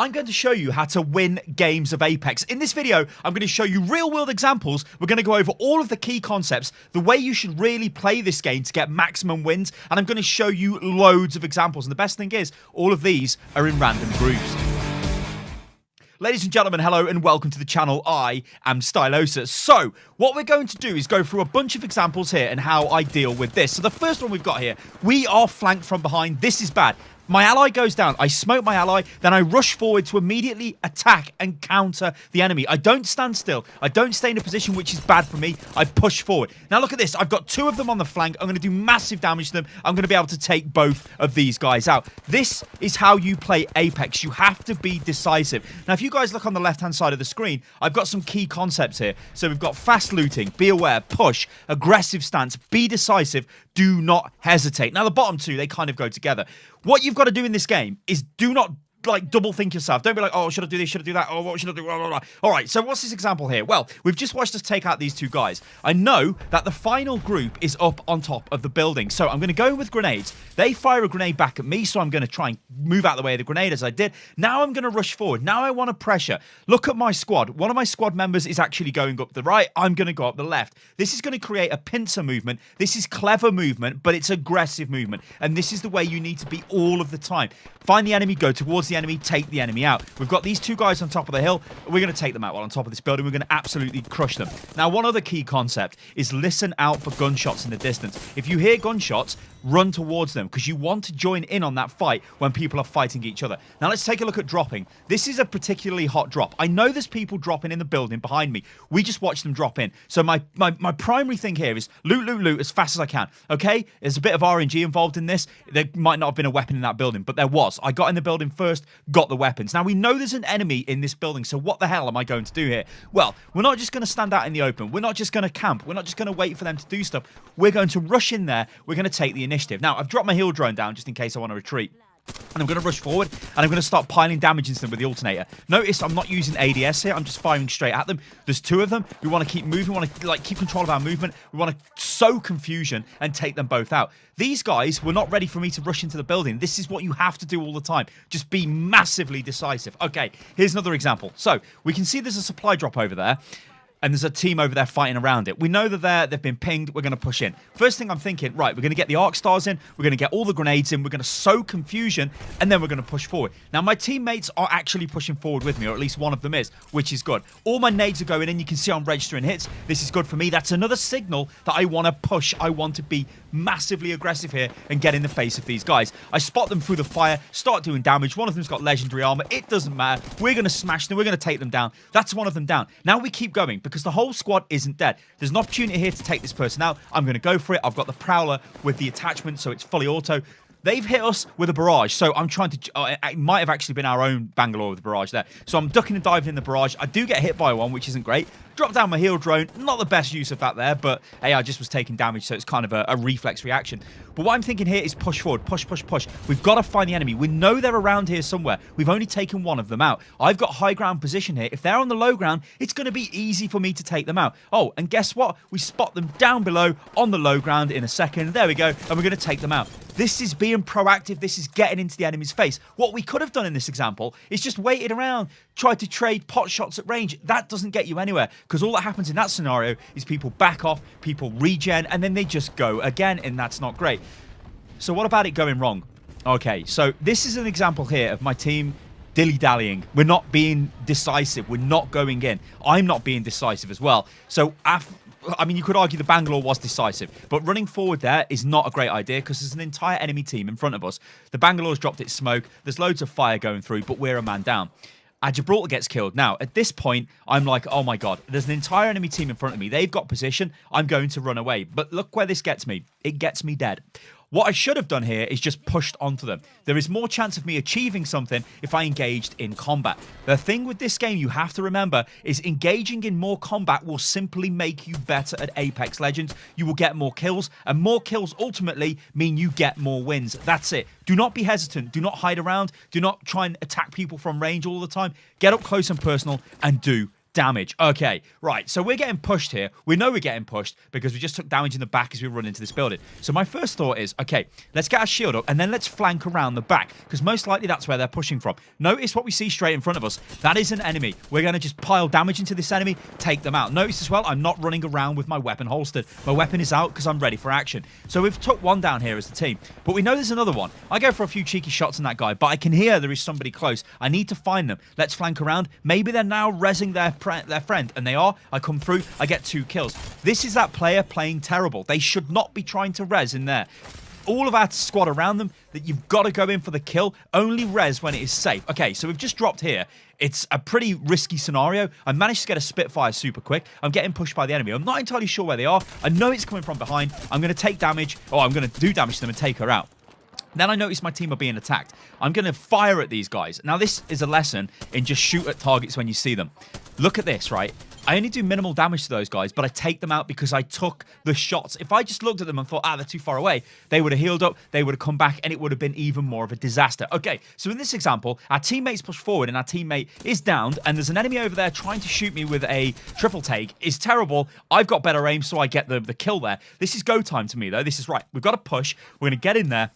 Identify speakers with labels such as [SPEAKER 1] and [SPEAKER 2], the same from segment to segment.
[SPEAKER 1] I'm going to show you how to win games of Apex. In this video, I'm going to show you real-world examples. We're going to go over all of the key concepts, the way you should really play this game to get maximum wins, and I'm going to show you loads of examples. And the best thing is, all of these are in random groups. Ladies and gentlemen, hello and welcome to the channel. I am Stylosa. So, what we're going to do is go through a bunch of examples here and how I deal with this. So the first one we've got here, we are flanked from behind. This is bad. My ally goes down, I smoke my ally, then I rush forward to immediately attack and counter the enemy. I don't stand still. I don't stay in a position which is bad for me. I push forward. Now look at this. I've got two of them on the flank. I'm going to do massive damage to them. I'm going to be able to take both of these guys out. This is how you play Apex. You have to be decisive. Now if you guys look on the left-hand side of the screen, I've got some key concepts here. So we've got fast looting, be aware, push, aggressive stance, be decisive, do not hesitate. Now the bottom two, they kind of go together. What you've got to do in this game is do not double think yourself. Don't be like, oh, should I do this? Should I do that? Oh, what should I do? Blah, blah, blah. All right, so what's this example here? Well, we've just watched us take out these two guys. I know that the final group is up on top of the building, so I'm going to go in with grenades. They fire a grenade back at me, so I'm going to try and move out the way of the grenade as I did. Now I'm going to rush forward. Now I want to pressure. Look at my squad. One of my squad members is actually going up the right. I'm going to go up the left. This is going to create a pincer movement. This is clever movement, but it's aggressive movement, and this is the way you need to be all of the time. Find the enemy, go towards the enemy, take the enemy out. We've got these two guys on top of the hill. We're going to take them out while on top of this building. We're going to absolutely crush them. Now, one other key concept is listen out for gunshots in the distance. If you hear gunshots, run towards them because you want to join in on that fight when people are fighting each other. Now, let's take a look at dropping. This is a particularly hot drop. I know there's people dropping in the building behind me. We just watch them drop in. So my primary thing here is loot, loot, loot as fast as I can. Okay? There's a bit of RNG involved in this. There might not have been a weapon in that building, but there was. I got in the building first, got the weapons. Now, we know there's an enemy in this building, so what the hell am I going to do here? Well, we're not just going to stand out in the open. We're not just going to camp. We're not just going to wait for them to do stuff. We're going to rush in there. We're going to take the initiative. Now, I've dropped my heal drone down just in case I want to retreat. And I'm going to rush forward, and I'm going to start piling damage into them with the alternator. Notice I'm not using ADS here. I'm just firing straight at them. There's two of them. We want to keep moving. We want to keep control of our movement. We want to sow confusion and take them both out. These guys were not ready for me to rush into the building. This is what you have to do all the time. Just be massively decisive. Okay, here's another example. So we can see there's a supply drop over there. And there's a team over there fighting around it. We know they're they've been pinged. We're going to push in. First thing I'm thinking, right, we're going to get the arc stars in. We're going to get all the grenades in. We're going to sow confusion, and then we're going to push forward. Now, my teammates are actually pushing forward with me, or at least one of them is, which is good. All my nades are going in. You can see I'm registering hits. This is good for me. That's another signal that I want to push. I want to be massively aggressive here and get in the face of these guys. I spot them through the fire, start doing damage. One of them's got legendary armor. It doesn't matter. We're going to smash them. We're going to take them down. That's one of them down. Now we keep going because the whole squad isn't dead. There's an opportunity here to take this person out. I'm going to go for it. I've got the Prowler with the attachment, so it's fully auto. They've hit us with a barrage, so I'm trying to... it might have actually been our own Bangalore with the barrage there. So I'm ducking and diving in the barrage. I do get hit by one, which isn't great. Drop down my heal drone. Not the best use of that there, but hey, I just was taking damage, so it's kind of a reflex reaction. But what I'm thinking here is push forward. Push, push, push. We've got to find the enemy. We know they're around here somewhere. We've only taken one of them out. I've got high ground position here. If they're on the low ground, it's going to be easy for me to take them out. Oh, and guess what? We spot them down below on the low ground in a second. There we go. And we're going to take them out. This is being proactive. This is getting into the enemy's face. What we could have done in this example is just waited around, tried to trade pot shots at range. That doesn't get you anywhere because all that happens in that scenario is people back off, people regen, and then they just go again, and that's not great. So what about it going wrong? Okay, so this is an example here of my team dilly-dallying. We're not being decisive. We're not going in. I'm not being decisive as well. So I mean, you could argue the Bangalore was decisive, but running forward there is not a great idea because there's an entire enemy team in front of us. The Bangalore's dropped its smoke. There's loads of fire going through, but we're a man down. Gibraltar gets killed. Now, at this point, I'm like, oh my God, there's an entire enemy team in front of me. They've got position. I'm going to run away. But look where this gets me. It gets me dead. What I should have done here is just pushed onto them. There is more chance of me achieving something if I engaged in combat. The thing with this game you have to remember is engaging in more combat will simply make you better at Apex Legends. You will get more kills, and more kills ultimately mean you get more wins. That's it. Do not be hesitant. Do not hide around. Do not try and attack people from range all the time. Get up close and personal and do damage. Okay, right, so we're getting pushed here. We know we're getting pushed because we just took damage in the back as we run into this building. So my first thought is, okay, let's get our shield up and then let's flank around the back because most likely that's where they're pushing from. Notice what we see straight in front of us. That is an enemy. We're going to just pile damage into this enemy, take them out. Notice as well, I'm not running around with my weapon holstered. My weapon is out because I'm ready for action. So we've took one down here as a team, but we know there's another one. I go for a few cheeky shots on that guy, but I can hear there is somebody close. I need to find them. Let's flank around. Maybe they're now rezzing their friend, and they are. I come through, I get 2 kills. This is that player playing terrible. They should not be trying to res in there. All of our squad around them, that you've got to go in for the kill. Only res when it is safe. Okay, so we've just dropped here. It's a pretty risky scenario. I managed to get a Spitfire super quick. I'm getting pushed by the enemy. I'm not entirely sure where they are. I know it's coming from behind. I'm going to take damage, or I'm going to do damage to them and take her out. Then I notice my team are being attacked. I'm going to fire at these guys. Now, this is a lesson in just shoot at targets when you see them. Look at this, right? I only do minimal damage to those guys, but I take them out because I took the shots. If I just looked at them and thought, they're too far away, they would have healed up, they would have come back, and it would have been even more of a disaster. Okay, so in this example, our teammates push forward, and our teammate is downed, and there's an enemy over there trying to shoot me with a triple take. It's terrible. I've got better aim, so I get the kill there. This is go time to me, though. This is right. We've got to push. We're going to get in there.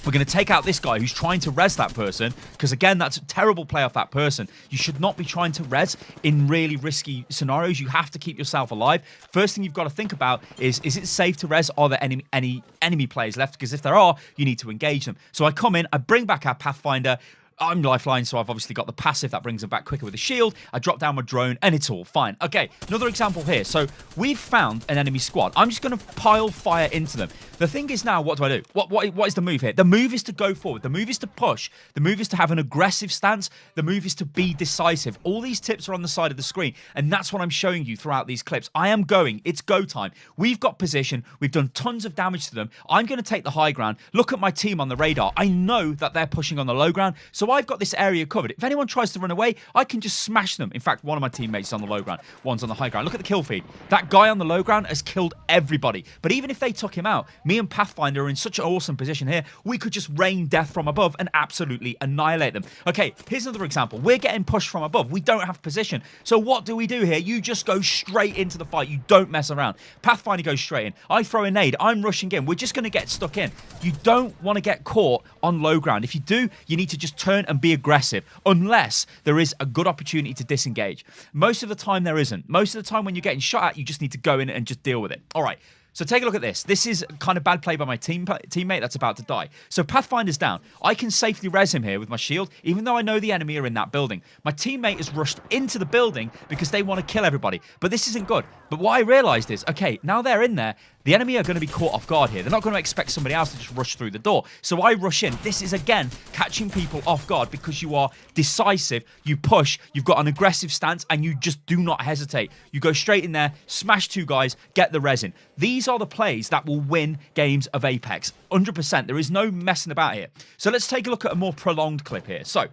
[SPEAKER 1] We're going to take out this guy who's trying to res that person because, again, that's a terrible play off that person. You should not be trying to res in really risky scenarios. You have to keep yourself alive. First thing you've got to think about is it safe to res? Are there any enemy players left? Because if there are, you need to engage them. So I come in, I bring back our Pathfinder. I'm lifeline, so I've obviously got the passive that brings them back quicker with a shield. I drop down my drone, and it's all fine. Okay, another example here. So we've found an enemy squad. I'm just going to pile fire into them. The thing is now, what do I do? What is the move here? The move is to go forward. The move is to push. The move is to have an aggressive stance. The move is to be decisive. All these tips are on the side of the screen, and that's what I'm showing you throughout these clips. I am going. It's go time. We've got position. We've done tons of damage to them. I'm going to take the high ground. Look at my team on the radar. I know that they're pushing on the low ground, so I've got this area covered. If anyone tries to run away, I can just smash them. In fact, one of my teammates is on the low ground. One's on the high ground. Look at the kill feed. That guy on the low ground has killed everybody. But even if they took him out, me and Pathfinder are in such an awesome position here, we could just rain death from above and absolutely annihilate them. Okay, here's another example. We're getting pushed from above. We don't have position. So what do we do here? You just go straight into the fight. You don't mess around. Pathfinder goes straight in. I throw a nade. I'm rushing in. We're just going to get stuck in. You don't want to get caught on low ground. If you do, you need to just turn and be aggressive, unless there is a good opportunity to disengage. Most of the time, there isn't. Most of the time, when you're getting shot at, you just need to go in and just deal with it. All right. So take a look at this. This is kind of bad play by my teammate that's about to die. So Pathfinder's down. I can safely res him here with my shield, even though I know the enemy are in that building. My teammate is rushed into the building because they want to kill everybody. But this isn't good. But what I realized is, okay, now they're in there, the enemy are going to be caught off guard here. They're not going to expect somebody else to just rush through the door. So I rush in. This is, again, catching people off guard because you are decisive, you push, you've got an aggressive stance, and you just do not hesitate. You go straight in there, smash 2 guys, get the resin. These are the plays that will win games of Apex. 100%. There is no messing about here. So let's take a look at a more prolonged clip here. So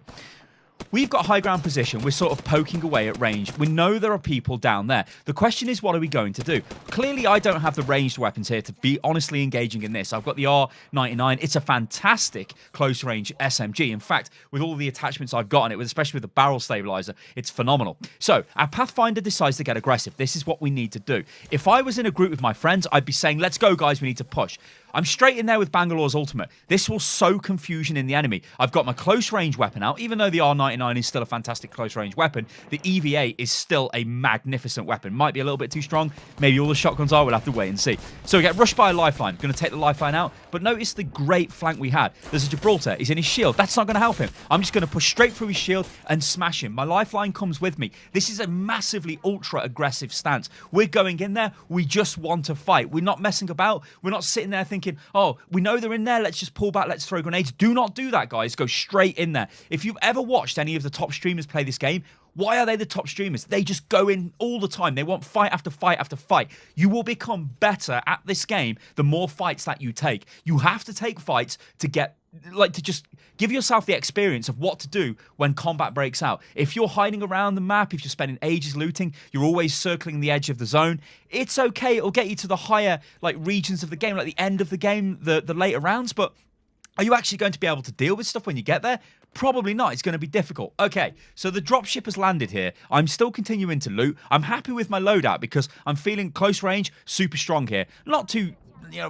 [SPEAKER 1] we've got high ground position. We're sort of poking away at range. We know there are people down there. The question is, what are we going to do? Clearly, I don't have the ranged weapons here to be honestly engaging in this. I've got the R99. It's a fantastic close range SMG. In fact, with all the attachments I've got on it, especially with the barrel stabilizer, it's phenomenal. So our Pathfinder decides to get aggressive. This is what we need to do. If I was in a group with my friends, I'd be saying, let's go, guys. We need to push. I'm straight in there with Bangalore's ultimate. This will sow confusion in the enemy. I've got my close range weapon out. Even though the R99 is still a fantastic close range weapon, the EVA is still a magnificent weapon. Might be a little bit too strong. Maybe all the shotguns are. We'll have to wait and see. So we get rushed by a lifeline. Going to take the lifeline out. But notice the great flank we had. There's a Gibraltar. He's in his shield. That's not going to help him. I'm just going to push straight through his shield and smash him. My lifeline comes with me. This is a massively ultra aggressive stance. We're going in there. We just want to fight. We're not messing about. We're not sitting there thinking, oh, we know they're in there. Let's just pull back. Let's throw grenades. Do not do that, guys. Go straight in there. If you've ever watched any of the top streamers play this game, why are they the top streamers? They just go in all the time. They want fight after fight after fight. You will become better at this game the more fights that you take. You have to take fights to get, to just give yourself the experience of what to do when combat breaks out. If you're hiding around the map, if you're spending ages looting, you're always circling the edge of the zone, it's okay. It'll get you to the higher regions of the game, like the end of the game, the later rounds, but are you actually going to be able to deal with stuff when you get there? Probably not. It's going to be difficult. Okay, so the dropship has landed here. I'm still continuing to loot. I'm happy with my loadout because I'm feeling close range, super strong here. Not too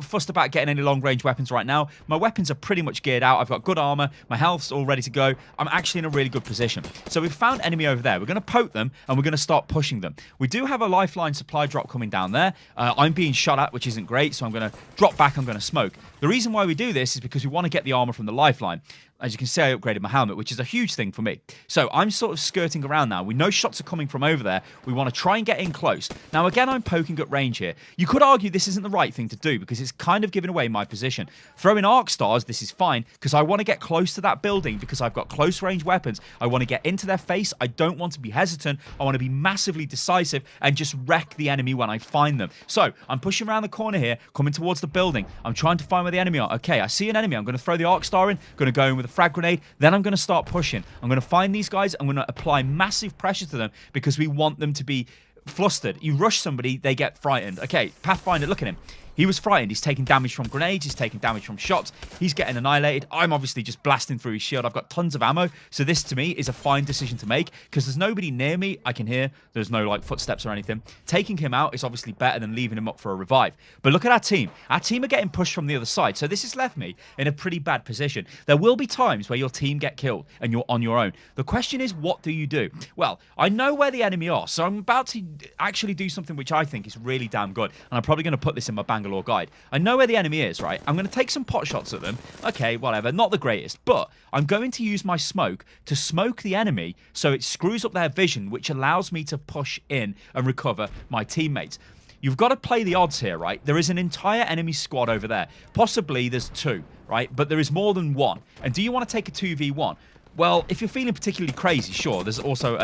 [SPEAKER 1] fussed about getting any long-range weapons right now. My weapons are pretty much geared out. I've got good armor. My health's all ready to go. I'm actually in a really good position. So we've found enemy over there. We're going to poke them, and we're going to start pushing them. We do have a lifeline supply drop coming down there. I'm being shot at, which isn't great, so I'm going to drop back. I'm going to smoke. The reason why we do this is because we want to get the armor from the lifeline. As you can see, I upgraded my helmet, which is a huge thing for me. So I'm sort of skirting around now. We know shots are coming from over there. We want to try and get in close. Now, again, I'm poking at range here. You could argue this isn't the right thing to do because it's kind of giving away my position. Throwing arc stars, this is fine because I want to get close to that building because I've got close range weapons. I want to get into their face. I don't want to be hesitant. I want to be massively decisive and just wreck the enemy when I find them. So I'm pushing around the corner here, coming towards the building. I'm trying to find where the enemy are. Okay, I see an enemy. I'm going to throw the arc star in, going to go in with a frag grenade. Then I'm going to start pushing. I'm going to find these guys. I'm going to apply massive pressure to them because we want them to be flustered. You rush somebody, they get frightened. Okay, Pathfinder, look at him. He was frightened. He's taking damage from grenades. He's taking damage from shots. He's getting annihilated. I'm obviously just blasting through his shield. I've got tons of ammo. So this, to me, is a fine decision to make because there's nobody near me. I can hear. There's no, like, footsteps or anything. Taking him out is obviously better than leaving him up for a revive. But look at our team. Our team are getting pushed from the other side. So this has left me in a pretty bad position. There will be times where your team get killed and you're on your own. The question is, what do you do? Well, I know where the enemy are. So I'm about to actually do something which I think is really damn good. And I'm probably going to put this in my Bangalore guide. I know where the enemy is, right? I'm going to take some pot shots at them. Okay, whatever. Not the greatest. But I'm going to use my smoke to smoke the enemy so it screws up their vision, which allows me to push in and recover my teammates. You've got to play the odds here, right? There is an entire enemy squad over there. Possibly there's two, right? But there is more than one. And do you want to take a 2v1? Well, if you're feeling particularly crazy, sure. There's also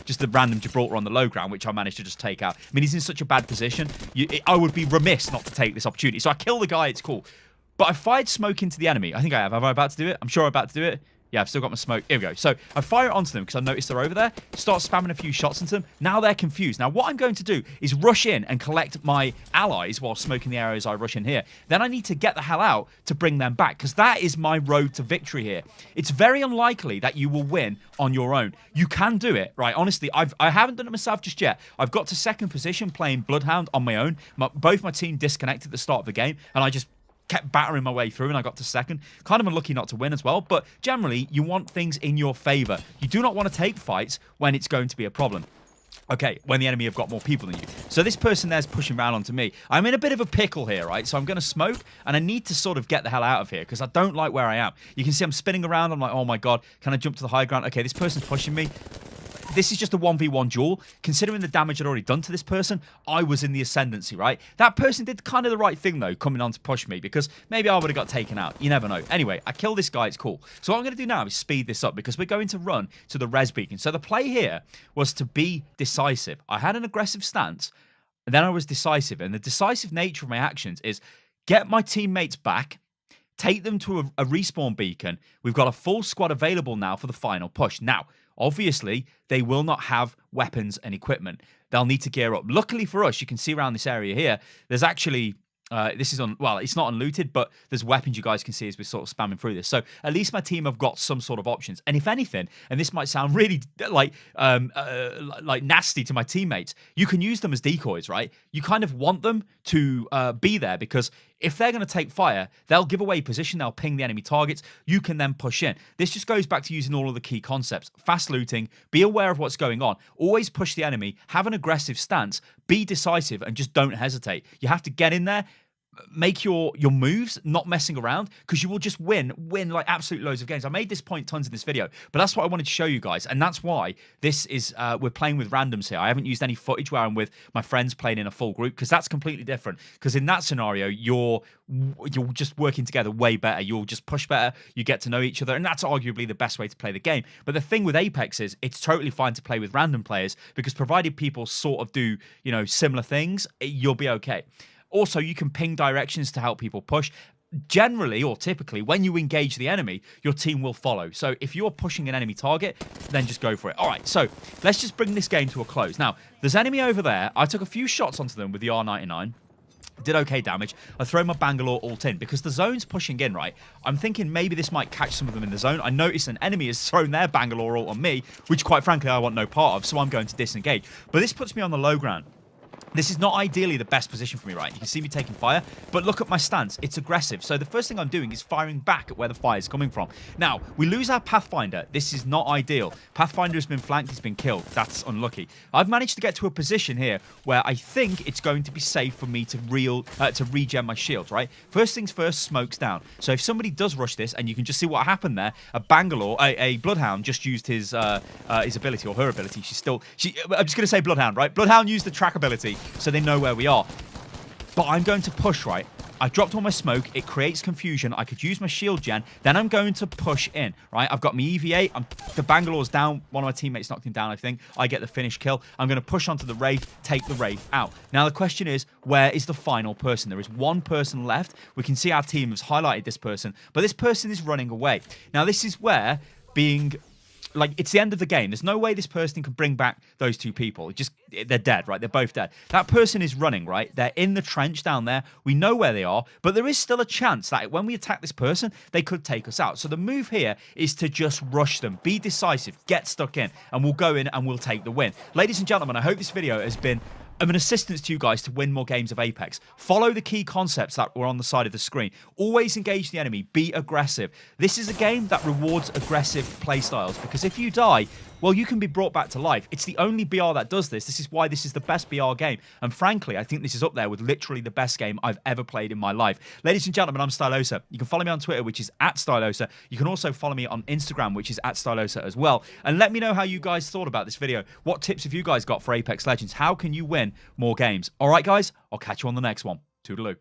[SPEAKER 1] just the random Gibraltar on the low ground, which I managed to just take out. I mean, he's in such a bad position. I would be remiss not to take this opportunity. So I kill the guy. It's cool. But I fired smoke into the enemy. I think I have. Am I about to do it? I'm sure I'm about to do it. Yeah, I've still got my smoke. Here we go. So I fire it onto them because I noticed they're over there. Start spamming a few shots into them. Now they're confused. Now what I'm going to do is rush in and collect my allies while smoking the areas I rush in here. Then I need to get the hell out to bring them back because that is my road to victory here. It's very unlikely that you will win on your own. You can do it, right? Honestly, I haven't done it myself just yet. I've got to second position playing Bloodhound on my own. Both my team disconnected at the start of the game, and I just kept battering my way through and I got to second. Kind of unlucky not to win as well, but generally you want things in your favor. You do not want to take fights when it's going to be a problem. Okay, when the enemy have got more people than you. So this person there's pushing around onto me. I'm in a bit of a pickle here, right? So I'm going to smoke, and I need to sort of get the hell out of here because I don't like where I am. You can see I'm spinning around. I'm like, oh my God, can I jump to the high ground? Okay, this person's pushing me. This is just a 1v1 duel. Considering the damage I'd already done to this person, I was in the ascendancy, right? That person did kind of the right thing, though, coming on to push me, because maybe I would have got taken out. You never know. Anyway, I killed this guy. It's cool. So what I'm going to do now is speed this up, because we're going to run to the res beacon. So the play here was to be decisive. I had an aggressive stance, and then I was decisive. And the decisive nature of my actions is get my teammates back, take them to a respawn beacon. We've got a full squad available now for the final push. Now, obviously, they will not have weapons and equipment. They'll need to gear up. Luckily for us, you can see around this area here, there's actually, this is well, it's not unlooted, but there's weapons you guys can see as we're sort of spamming through this. So at least my team have got some sort of options. And if anything, and this might sound really like nasty to my teammates, you can use them as decoys, right? You kind of want them to be there, because if they're going to take fire, they'll give away position, they'll ping the enemy targets, you can then push in. This just goes back to using all of the key concepts. Fast looting, be aware of what's going on, always push the enemy, have an aggressive stance, be decisive, and just don't hesitate. You have to get in there, make your moves, not messing around, because you will just win like absolute loads of games. I made this point tons in this video, but that's what I wanted to show you guys, and that's why this is we're playing with randoms here. I haven't used any footage where I'm with my friends playing in a full group, because that's completely different. Because in that scenario, you're just working together way better. You'll just push better, you get to know each other, and that's arguably the best way to play the game. But the thing with Apex is it's totally fine to play with random players, because provided people sort of do, you know, similar things, you'll be okay. Also, you can ping directions to help people push. Generally, or typically, when you engage the enemy, your team will follow. So if you're pushing an enemy target, then just go for it. All right, so let's just bring this game to a close. Now, there's enemy over there. I took a few shots onto them with the R99. Did okay damage. I throw my Bangalore ult in because the zone's pushing in, right? I'm thinking maybe this might catch some of them in the zone. I notice an enemy has thrown their Bangalore ult on me, which quite frankly I want no part of, so I'm going to disengage. But this puts me on the low ground. This is not ideally the best position for me, right? You can see me taking fire, but look at my stance. It's aggressive. So the first thing I'm doing is firing back at where the fire is coming from. Now, we lose our Pathfinder. This is not ideal. Pathfinder has been flanked. He's been killed. That's unlucky. I've managed to get to a position here where I think it's going to be safe for me to regen my shield, right? First things first, smoke's down. So if somebody does rush this, and you can just see what happened there, a Bloodhound just used his ability, or her ability. I'm just going to say Bloodhound, right? Bloodhound used the track ability, so they know where we are. But I'm going to push, right? I've dropped all my smoke. It creates confusion. I could use my shield gen. Then I'm going to push in, right? I've got my EVA. The Bangalore's down. One of my teammates knocked him down, I think. I get the finish kill. I'm going to push onto the Wraith, take the Wraith out. Now, the question is, where is the final person? There is one person left. We can see our team has highlighted this person, but this person is running away. Now, this is where being... like, it's the end of the game. There's no way this person can bring back those two people. They're dead, right? They're both dead. That person is running, right? They're in the trench down there. We know where they are, but there is still a chance that when we attack this person, they could take us out. So the move here is to just rush them. Be decisive. Get stuck in, and we'll go in and we'll take the win. Ladies and gentlemen, I hope this video has been of an assistance to you guys to win more games of Apex. Follow the key concepts that were on the side of the screen. Always engage the enemy. Be aggressive. This is a game that rewards aggressive playstyles, because if you die, well, you can be brought back to life. It's the only BR that does this. This is why this is the best BR game. And frankly, I think this is up there with literally the best game I've ever played in my life. Ladies and gentlemen, I'm Stylosa. You can follow me on Twitter, which is @Stylosa. You can also follow me on Instagram, which is @Stylosa as well. And let me know how you guys thought about this video. What tips have you guys got for Apex Legends? How can you win more games? All right, guys, I'll catch you on the next one. Toodaloo.